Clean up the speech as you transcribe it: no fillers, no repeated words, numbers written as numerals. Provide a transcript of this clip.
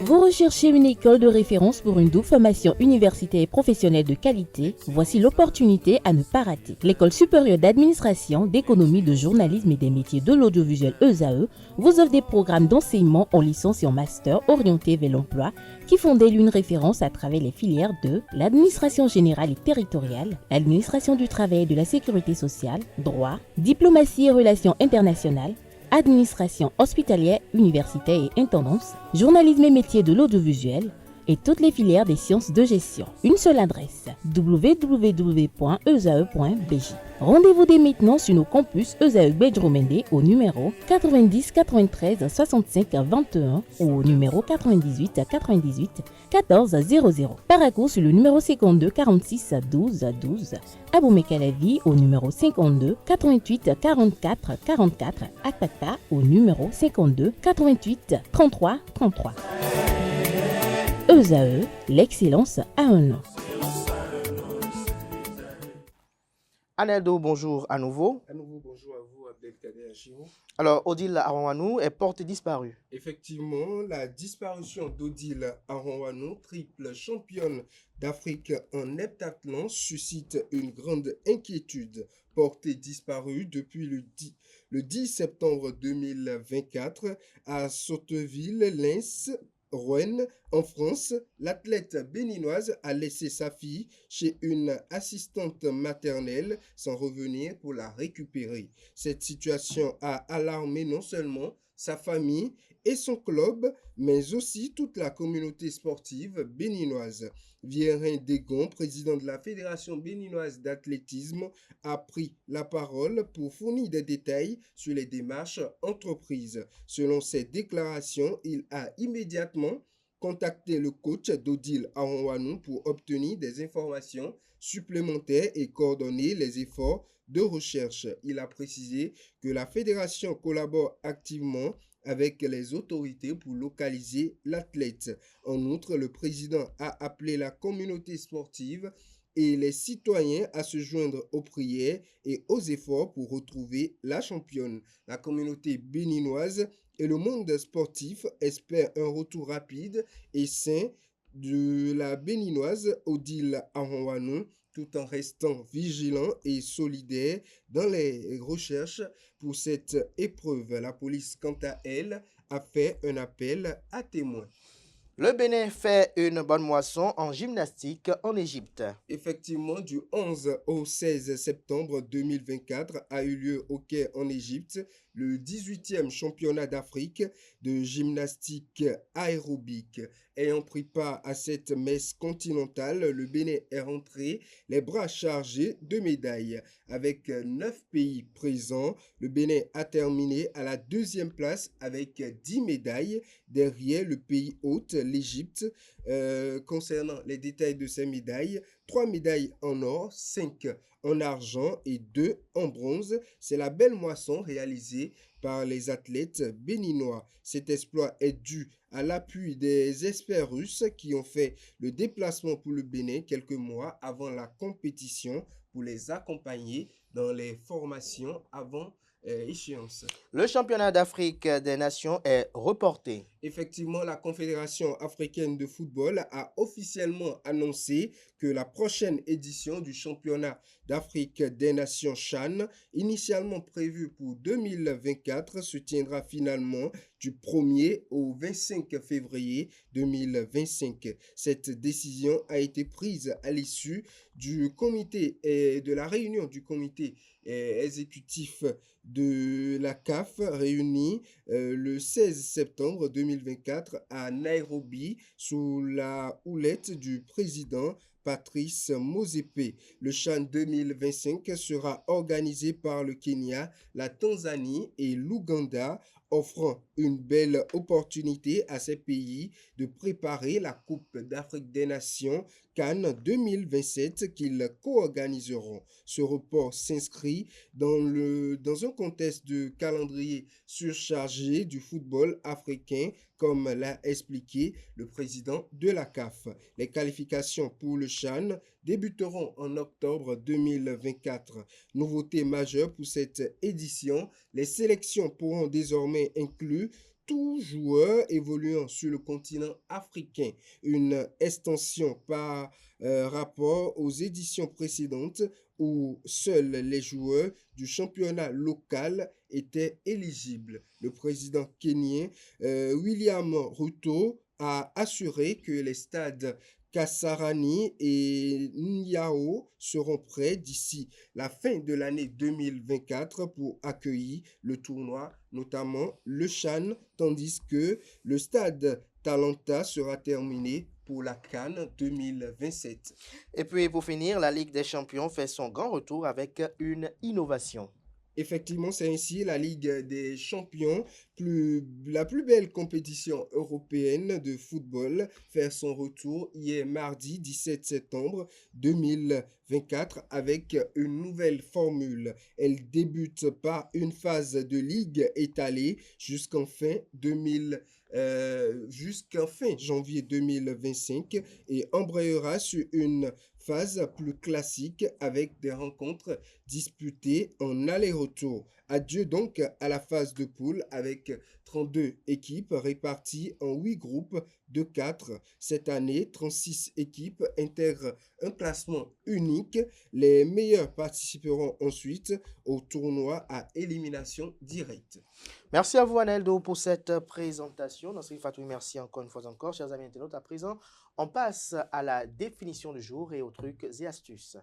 Vous recherchez une école de référence pour une double formation universitaire et professionnelle de qualité? Voici l'opportunité à ne pas rater. L'École supérieure d'administration, d'économie, de journalisme et des métiers de l'audiovisuel ESAE vous offre des programmes d'enseignement en licence et en master orientés vers l'emploi qui font d'elle une référence à travers les filières de l'administration générale et territoriale, l'administration du travail et de la sécurité sociale, droit, diplomatie et relations internationales, administration hospitalière, universitaire et intendance, journalisme et métiers de l'audiovisuel et toutes les filières des sciences de gestion. Une seule adresse, www.esae.bj. Rendez-vous dès maintenant sur nos campus ESAE Bedjromende au numéro 90 93 65 21 ou au numéro 98 98 14 00. Paracourt sur le numéro 52 46 12 12. Aboumé-Calavi au numéro 52 88 44 44. Akpata au numéro 52 88 33 33. ESAE, l'excellence a un nom. Aneldo, bonjour à nouveau. À nouveau, bonjour à vous, Abdelkader Achirou. Alors, Odile Aronwanou est portée disparue. Effectivement, la disparition d'Odile Aronwanou, triple championne d'Afrique en heptathlon, suscite une grande inquiétude. Portée disparue depuis le 10 septembre 2024 à Sotteville-Lens, Rouen, en France, l'athlète béninoise a laissé sa fille chez une assistante maternelle sans revenir pour la récupérer. Cette situation a alarmé non seulement sa famille et son club, mais aussi toute la communauté sportive béninoise. Viérin Degon, président de la Fédération béninoise d'athlétisme, a pris la parole pour fournir des détails sur les démarches entreprises. Selon ses déclarations, il a immédiatement contacté le coach d'Odile Aronwanou pour obtenir des informations supplémentaires et coordonner les efforts de recherche. Il a précisé que la fédération collabore activement avec les autorités pour localiser l'athlète. En outre, le président a appelé la communauté sportive et les citoyens à se joindre aux prières et aux efforts pour retrouver la championne. La communauté béninoise et le monde sportif espèrent un retour rapide et sain de la béninoise Odile Aronwanou, tout en restant vigilant et solidaire dans les recherches pour cette épreuve. La police, quant à elle, a fait un appel à témoins. Le Bénin fait une bonne moisson en gymnastique en Égypte. Effectivement, du 11 au 16 septembre 2024 a eu lieu au Caire en Égypte le 18e championnat d'Afrique de gymnastique aérobique. Ayant pris part à cette messe continentale, le Bénin est rentré les bras chargés de médailles. Avec 9 pays présents, le Bénin a terminé à la deuxième place avec 10 médailles derrière le pays hôte, l'Égypte. Concernant les détails de ces médailles, 3 médailles en or, 5 en argent et 2 en bronze. C'est la belle moisson réalisée par les athlètes béninois. Cet exploit est dû à l'appui des experts russes qui ont fait le déplacement pour le Bénin quelques mois avant la compétition pour les accompagner dans les formations avant échéance. Le championnat d'Afrique des Nations est reporté. Effectivement, la Confédération africaine de football a officiellement annoncé que la prochaine édition du championnat d'Afrique des Nations CHAN, initialement prévue pour 2024, se tiendra finalement du 1er au 25 février 2025. Cette décision a été prise à l'issue du comité et de la réunion du comité exécutif de la CAF réuni le 16 septembre 2024 à Nairobi sous la houlette du président Patrice Motsepe. Le CHAN 2025 sera organisé par le Kenya, la Tanzanie et l'Ouganda, offrant une belle opportunité à ces pays de préparer la Coupe d'Afrique des Nations CAN 2027 qu'ils co-organiseront. Ce report s'inscrit dans un contexte de calendrier surchargé du football africain, comme l'a expliqué le président de la CAF. Les qualifications pour le CHAN débuteront en octobre 2024. Nouveauté majeure pour cette édition, les sélections pourront désormais inclure tout joueur évoluant sur le continent africain, une extension par rapport aux éditions précédentes où seuls les joueurs du championnat local étaient éligibles. Le président kenyan William Ruto a assuré que les stades Kasarani et Nyao seront prêts d'ici la fin de l'année 2024 pour accueillir le tournoi, notamment le CHAN, tandis que le stade Talanta sera terminé pour la CAN 2027. Et puis pour finir, la Ligue des Champions fait son grand retour avec une innovation. Effectivement, c'est ainsi la Ligue des Champions, la plus belle compétition européenne de football, fait son retour hier mardi 17 septembre 2024 avec une nouvelle formule. Elle débute par une phase de ligue étalée jusqu'en fin janvier 2025 et embrayera sur une phase plus classique avec des rencontres disputées en aller-retour. Adieu donc à la phase de poule avec 32 équipes réparties en 8 groupes de 4. Cette année, 36 équipes intègrent un classement unique. Les meilleurs participeront ensuite au tournoi à élimination directe. Merci à vous, Aneldo, pour cette présentation. Nasri Fatou, merci encore une fois encore. Chers amis internautes, à présent, on passe à la définition du jour et aux trucs et astuces.